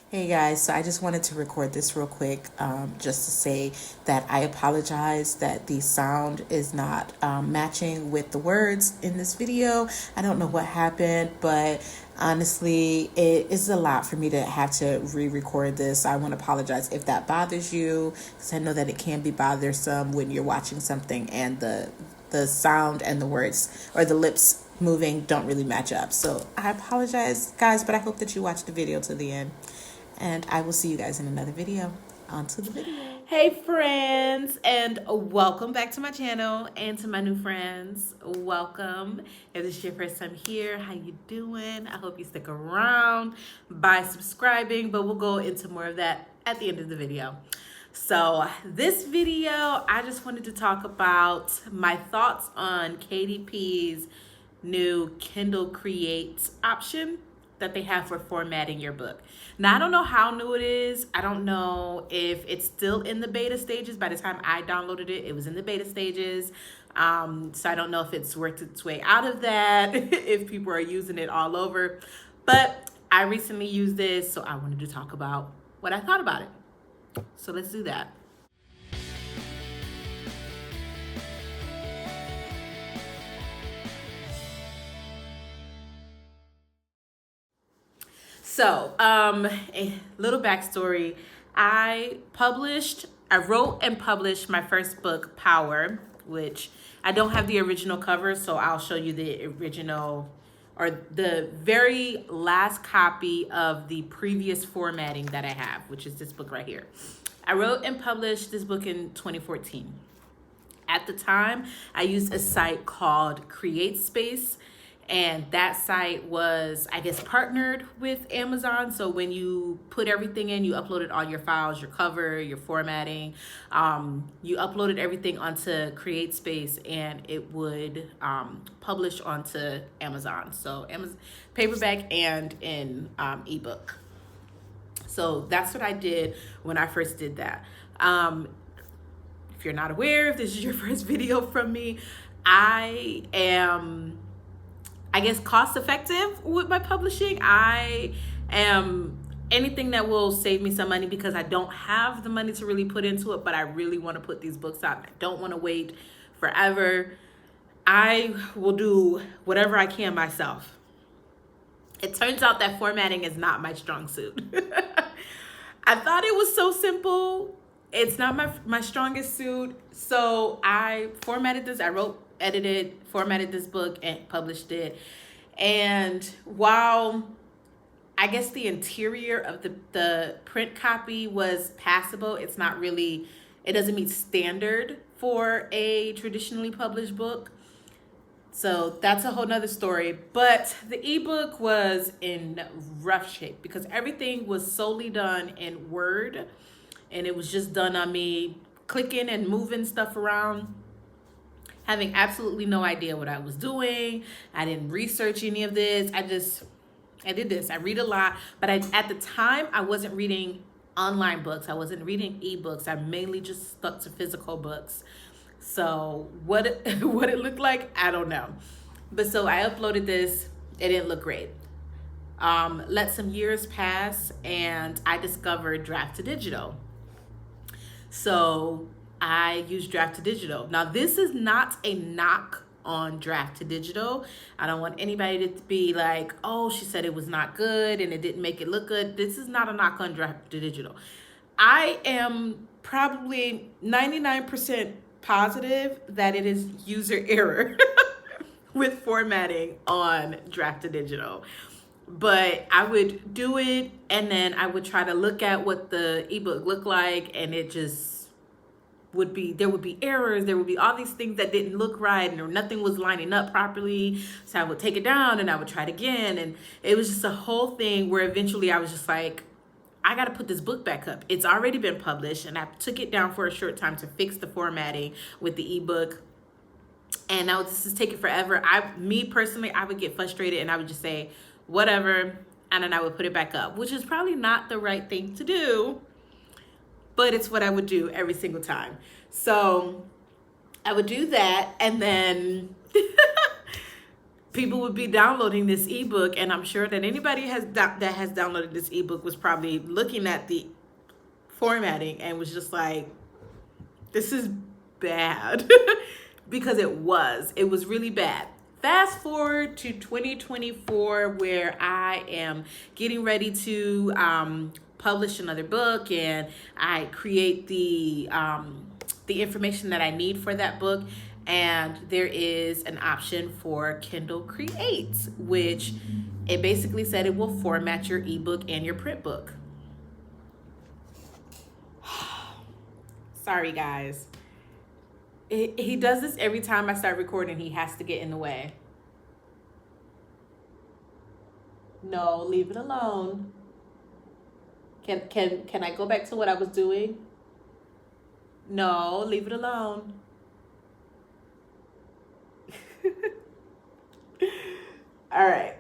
Hey guys, so I just wanted to record this real quick just to say that I apologize that the sound is not matching with the words in this video. I don't know what happened, but honestly, it is a lot for me to have to re-record this. I want to apologize if that bothers you, because I know that it can be bothersome when you're watching something and the sound and the words or the lips moving don't really match up. So I apologize, guys, but I hope that you watch the video to the end. And I will see you guys in another video. On to the video. Hey friends, and welcome back to my channel, and to my new friends, welcome. If this is your first time here, how you doing? I hope you stick around by subscribing, but we'll go into more of that at the end of the video. So this video, I just wanted to talk about my thoughts on KDP's new Kindle Create option that they have for formatting your book. Now, I don't know how new it is. I don't know if it's still in the beta stages. By the time I downloaded it, it was in the beta stages. So I don't know if it's worked its way out of that, if people are using it all over. But I recently used this, so I wanted to talk about what I thought about it. So let's do that. So, a little backstory. I wrote and published my first book, Power, which I don't have the original cover, so I'll show you the original or the very last copy of the previous formatting that I have, which is this book right here. I wrote and published this book in 2014. At the time, I used a site called Create Space, and that site was, I guess, partnered with Amazon. So when you put everything in, you uploaded all your files, your cover, your formatting, you uploaded everything onto Create Space, and it would publish onto Amazon. So Amazon paperback and in ebook. So that's what I did when I first did that. If you're not aware, if this is your first video from me, I am, I guess, cost effective with my publishing. I am anything that will save me some money because I don't have the money to really put into it, but I really want to put these books out. I don't want to wait forever. I will do whatever I can myself. It turns out that formatting is not my strong suit. I thought it was so simple. It's not my strongest suit. So I formatted this. I wrote, edited, formatted this book, and published it. And while I guess the interior of the print copy was passable, it's not really, it doesn't meet standard for a traditionally published book. So that's a whole nother story. But the ebook was in rough shape because everything was solely done in Word, and it was just done on me clicking and moving stuff around, having absolutely no idea what I was doing. I didn't research any of this. I did this. I read a lot, but at the time I wasn't reading online books. I wasn't reading ebooks. I mainly just stuck to physical books. So what it looked like, I don't know. But so I uploaded this. It didn't look great. Let some years pass, and I discovered Draft to Digital. So I use Draft to Digital. Now, this is not a knock on Draft to Digital. I don't want anybody to be like, oh, she said it was not good and it didn't make it look good. This is not a knock on Draft to Digital. I am probably 99% positive that it is user error with formatting on Draft to Digital. But I would do it, and then I would try to look at what the ebook looked like, and it just would be, there would be errors, there would be all these things that didn't look right, and nothing was lining up properly. So I would take it down and I would try it again, and it was just a whole thing where eventually I was just like, I got to put this book back up. It's already been published, and I took it down for a short time to fix the formatting with the ebook. And now this is taking forever. Me personally, I would get frustrated and I would just say, whatever, and then I would put it back up, which is probably not the right thing to do, but it's what I would do every single time. So I would do that, and then people would be downloading this ebook, and I'm sure that anybody that has downloaded this ebook was probably looking at the formatting and was just like, this is bad. Because it was really bad. Fast forward to 2024, where I am getting ready to publish another book, and I create the information that I need for that book. And there is an option for Kindle Create, which it basically said it will format your ebook and your print book. Sorry, guys. He does this every time I start recording. He has to get in the way. No, leave it alone. Can I go back to what I was doing? No, leave it alone. All right.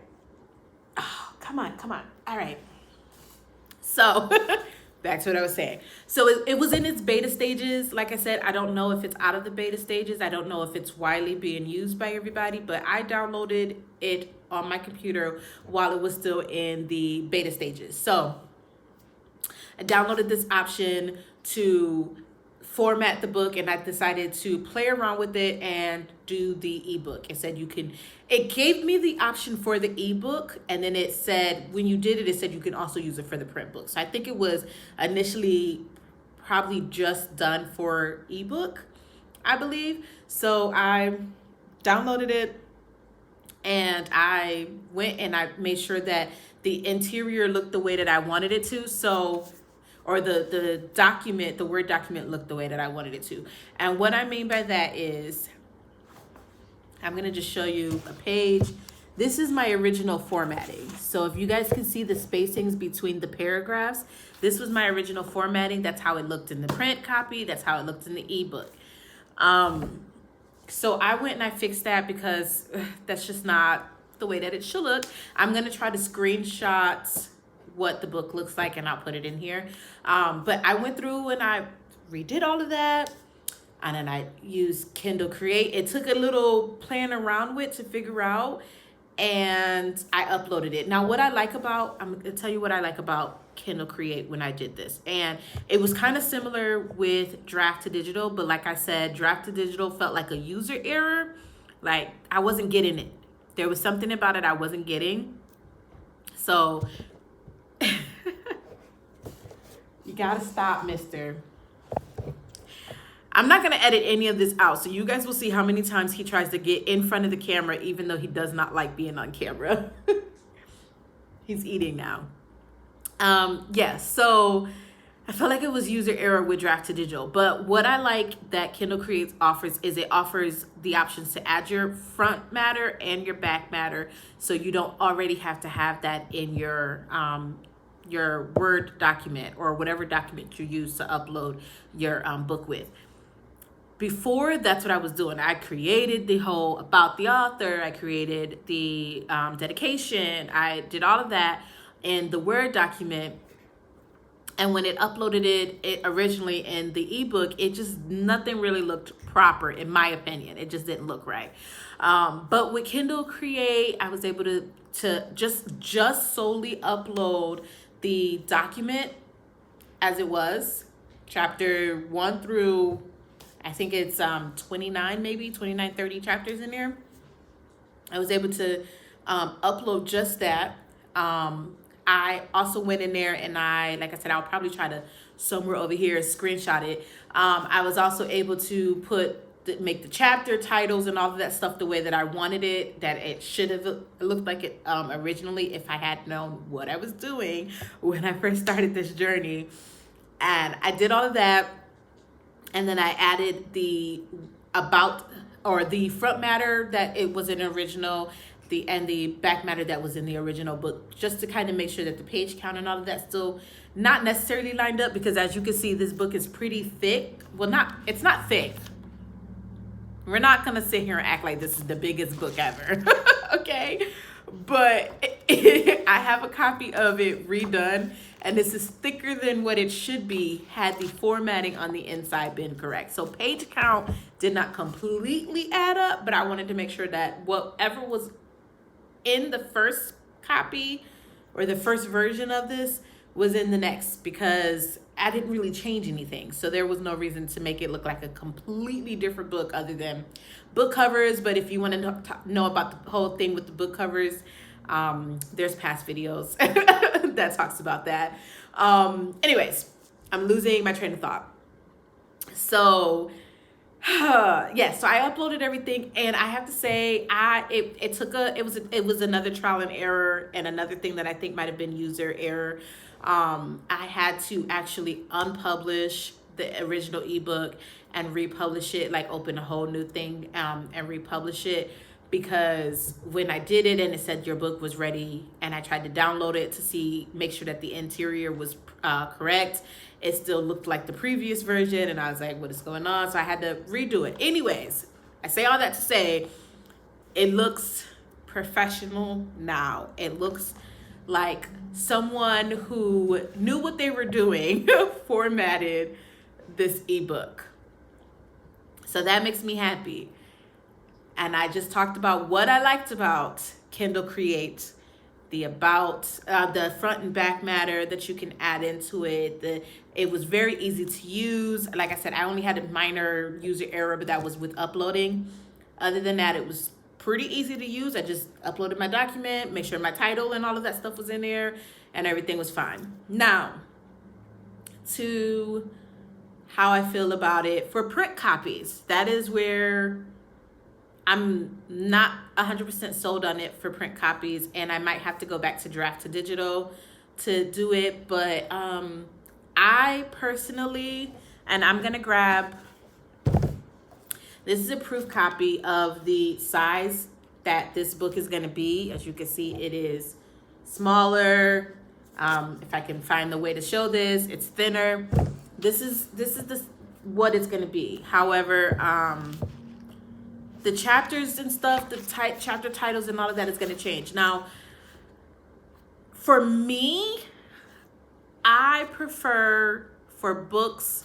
Oh, come on. All right. So back to what I was saying. So it was in its beta stages. Like I said, I don't know if it's out of the beta stages. I don't know if it's widely being used by everybody, but I downloaded it on my computer while it was still in the beta stages. So I downloaded this option to format the book, and I decided to play around with it and do the ebook. It said it gave me the option for the ebook, and then it said when you did it, it said you can also use it for the print book. So I think it was initially probably just done for ebook, I believe. So I downloaded it, and I went and I made sure that the interior looked the way that I wanted it to. So, or the document, the Word document looked the way that I wanted it to. And what I mean by that is, I'm going to just show you a page. This is my original formatting. So if you guys can see the spacings between the paragraphs, this was my original formatting. That's how it looked in the print copy. That's how it looked in the ebook. So I went and I fixed that because that's just not the way that it should look. I'm going to try to screenshot what the book looks like, and I'll put it in here. But I went through and I redid all of that, and then I used Kindle Create. It took a little playing around with to figure out, and I uploaded it. Now, I'm going to tell you what I like about Kindle Create when I did this. And it was kind of similar with Draft to Digital, but like I said, Draft to Digital felt like a user error. Like I wasn't getting it. There was something about it I wasn't getting. So you gotta stop, mister. I'm not gonna edit any of this out, so you guys will see how many times he tries to get in front of the camera, even though he does not like being on camera. He's eating now. Yes, so I felt like it was user error with Draft to Digital, but what I like that Kindle Create offers is it offers the options to add your front matter and your back matter, so you don't already have to have that in your Word document or whatever document you use to upload your book with. Before, that's what I was doing. I created the whole about the author. I created the dedication. I did all of that in the Word document. And when it uploaded it originally in the ebook, nothing really looked proper, in my opinion. It just didn't look right. But with Kindle Create, I was able to just solely upload the document as it was, chapter 1 through, I think it's 29, maybe 29, 30 chapters in there. I was able to upload just that. I also went in there and like I said, I'll probably try to somewhere over here screenshot it. I was also able to make the chapter titles and all of that stuff the way that I wanted it, that it should have looked like it originally, if I had known what I was doing when I first started this journey. And I did all of that. And then I added the about, or the front matter that it was an original, and the back matter that was in the original book, just to kind of make sure that the page count and all of that still not necessarily lined up, because as you can see, this book is pretty thick. Well, it's not thick. We're not gonna sit here and act like this is the biggest book ever. Okay, but I have a copy of it redone, and this is thicker than what it should be had the formatting on the inside been correct. So page count did not completely add up, but I wanted to make sure that whatever was in the first copy or the first version of this was in the next, because I didn't really change anything. So there was no reason to make it look like a completely different book other than book covers. But if you want to know about the whole thing with the book covers, there's past videos that talks about that. Anyways, I'm losing my train of thought. So yes, so I uploaded everything, and I have to say, it was another trial and error, and another thing that I think might have been user error. I had to actually unpublish the original ebook and republish it, like open a whole new thing and republish it, because when I did it and it said your book was ready, and I tried to download it to make sure that the interior was correct, it still looked like the previous version, and I was like, what is going on? So I had to redo it. Anyways, I say all that to say, it looks professional now. It looks like someone who knew what they were doing formatted this ebook. So that makes me happy. And I just talked about what I liked about Kindle Create, the front and back matter that you can add into it. It was very easy to use. Like I said, I only had a minor user error, but that was with uploading. Other than that, it was pretty easy to use. I just uploaded my document, make sure my title and all of that stuff was in there, and everything was fine. Now, to how I feel about it for print copies. That is where I'm not 100% sold on it for print copies, and I might have to go back to draft to digital to do it. But I personally, and I'm gonna grab, this is a proof copy of the size that this book is gonna be. As you can see, it is smaller. If I can find the way to show this, it's thinner. This is what it's gonna be. However, the chapters and stuff, the chapter titles and all of that is going to change. Now, for me, I prefer for books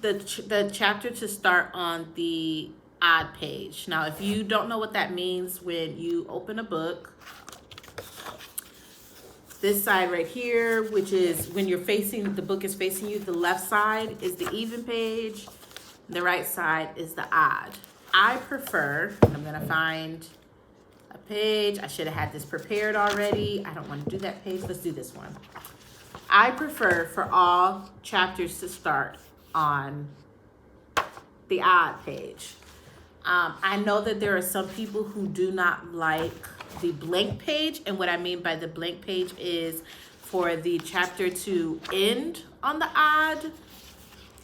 the chapter to start on the odd page. Now, if you don't know what that means, when you open a book, this side right here, which is when the book is facing you, the left side is the even page, the right side is the odd. I prefer, I'm going to find a page. I should have had this prepared already. I don't want to do that page. Let's do this one. I prefer for all chapters to start on the odd page. I know that there are some people who do not like the blank page. And what I mean by the blank page is for the chapter to end on the odd.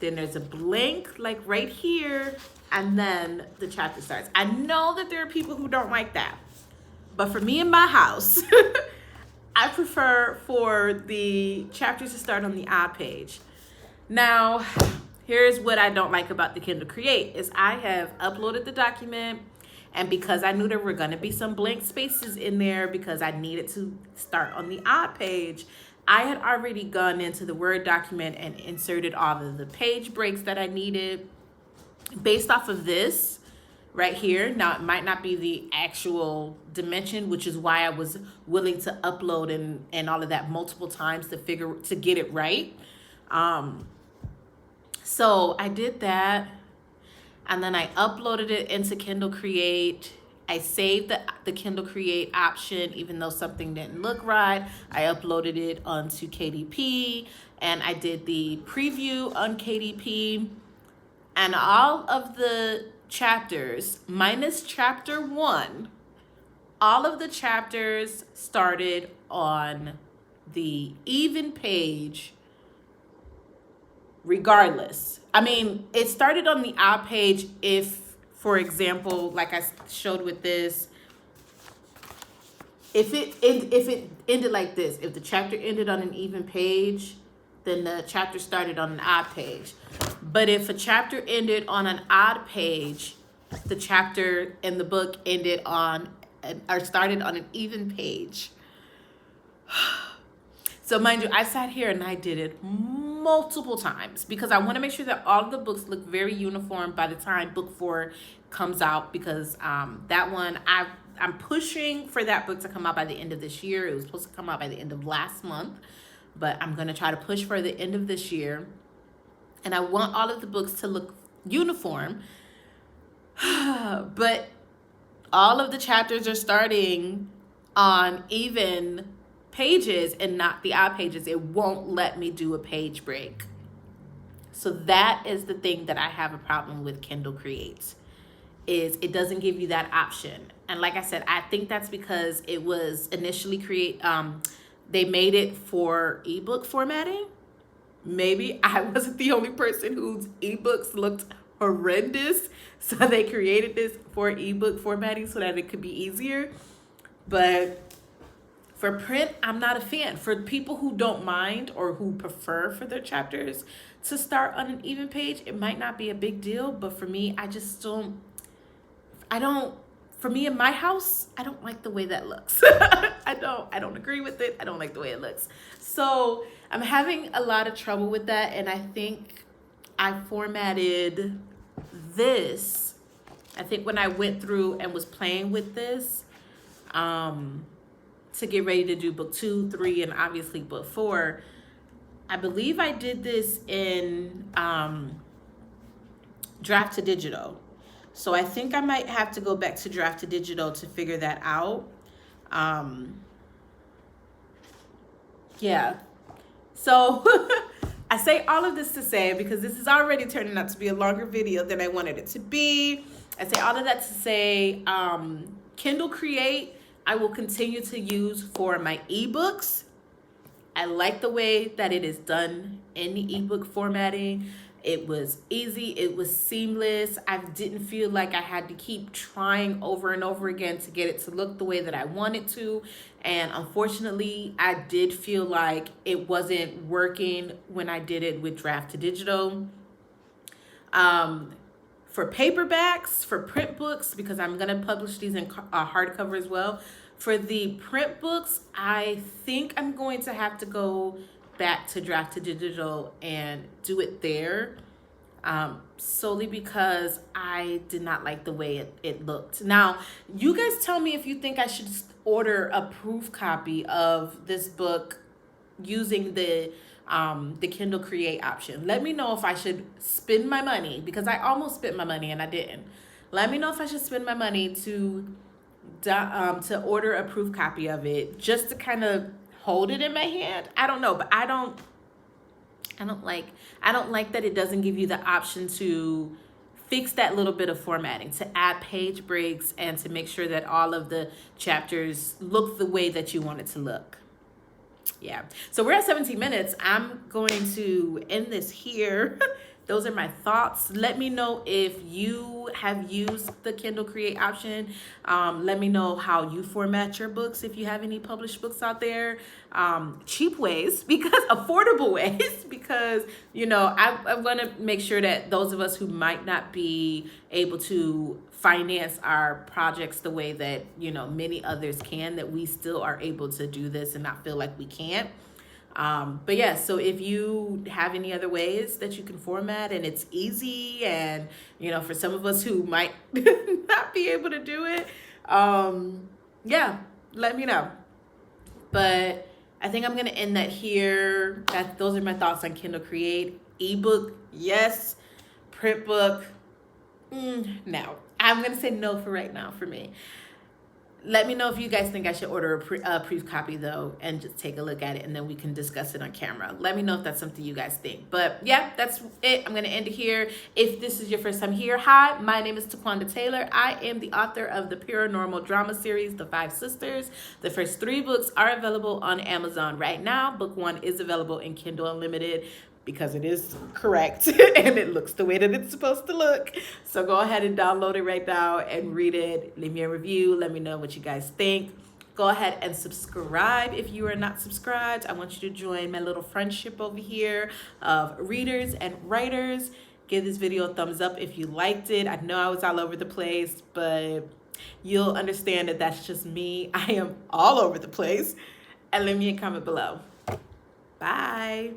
Then there's a blank, like right here, and then the chapter starts. I know that there are people who don't like that, but for me in my house, I prefer for the chapters to start on the odd page. Now, here's what I don't like about the Kindle Create is I have uploaded the document, and because I knew there were gonna be some blank spaces in there because I needed to start on the odd page, I had already gone into the Word document and inserted all of the page breaks that I needed based off of this right here. Now, it might not be the actual dimension, which is why I was willing to upload and all of that multiple times to get it right. So I did that, and then I uploaded it into Kindle Create. I saved the Kindle Create option, even though something didn't look right. I uploaded it onto KDP, and I did the preview on KDP. And all of the chapters, minus chapter 1, all of the chapters started on the even page regardless. I mean, it started on the odd page if, for example, like I showed with this, if it ended like this, if the chapter ended on an even page, then the chapter started on an odd page. But if a chapter ended on an odd page, the chapter in the book ended on or started on an even page. So mind you, I sat here and I did it multiple times because I want to make sure that all of the books look very uniform by the time book 4 comes out, because that one I'm pushing for that book to come out by the end of this year. It was supposed to come out by the end of last month, but I'm going to try to push for the end of this year. And I want all of the books to look uniform. But all of the chapters are starting on even pages and not the odd pages. It won't let me do a page break. So that is the thing that I have a problem with Kindle Create, is it doesn't give you that option. And like I said, I think that's because it was initially they made it for ebook formatting. Maybe I wasn't the only person whose ebooks looked horrendous, so they created this for ebook formatting so that it could be easier. But for print, I'm not a fan. For people who don't mind or who prefer for their chapters to start on an even page, it might not be a big deal. But for me, for me in my house, I don't like the way that looks. I don't agree with it. I don't like the way it looks. So I'm having a lot of trouble with that. And I think I formatted this. I think when I went through and was playing with this, to get ready to do book 2, 3, and obviously book 4, I believe I did this in draft to digital. So I think I might have to go back to draft to digital to figure that out. Yeah. So I say all of this to say, because this is already turning out to be a longer video than I wanted it to be. I say all of that to say, Kindle Create, I will continue to use for my ebooks. I like the way that it is done in the ebook formatting. It was easy. It was seamless. I didn't feel like I had to keep trying over and over again to get it to look the way that I wanted to. And unfortunately, I did feel like it wasn't working when I did it with draft to digital. For paperbacks, for print books, because I'm going to publish these in hardcover as well. For the print books, I think I'm going to have to go back to draft to digital and do it there, solely because I did not like the way it looked. Now, you guys tell me if you think I should order a proof copy of this book using the Kindle Create option. Let me know if I should spend my money, because I almost spent my money and I didn't. Let me know if I should spend my money to order a proof copy of it, just to kind of hold it in my hand. I don't know, but I don't like that it doesn't give you the option to fix that little bit of formatting, to add page breaks, and to make sure that all of the chapters look the way that you want it to look. Yeah, so we're at 17 minutes. I'm going to end this here. Those are my thoughts. Let me know if you have used the Kindle Create option. Let me know how you format your books, if you have any published books out there. Cheap ways, because affordable ways, because, you know, I'm going to make sure that those of us who might not be able to finance our projects the way that, you know, many others can, that we still are able to do this and not feel like we can't. But yeah, so if you have any other ways that you can format and it's easy, and, you know, for some of us who might not be able to do it, yeah, let me know. But I think I'm going to end that here. Those are my thoughts on Kindle Create. Ebook, yes. Print book, no. I'm going to say no for right now for me. Let me know if you guys think I should order a proof copy, though, and just take a look at it, and then we can discuss it on camera. Let me know if that's something you guys think. But yeah, that's it. I'm going to end it here. If this is your first time here, hi, my name is Taquanda Taylor. I am the author of the paranormal drama series, The Five Sisters. The first 3 books are available on Amazon right now. Book 1 is available in Kindle Unlimited, because it is correct and it looks the way that it's supposed to look. So go ahead and download it right now and read it. Leave me a review. Let me know what you guys think. Go ahead and subscribe if you are not subscribed. I want you to join my little friendship over here of readers and writers. Give this video a thumbs up if you liked it. I know I was all over the place, but you'll understand that that's just me. I am all over the place. And leave me a comment below. Bye.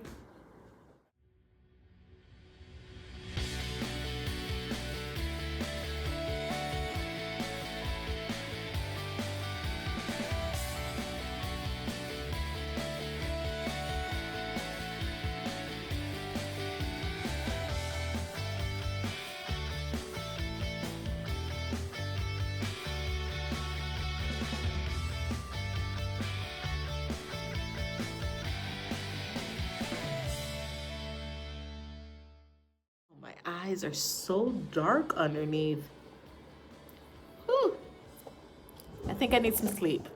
eyes are so dark underneath. Whew. I think I need some sleep.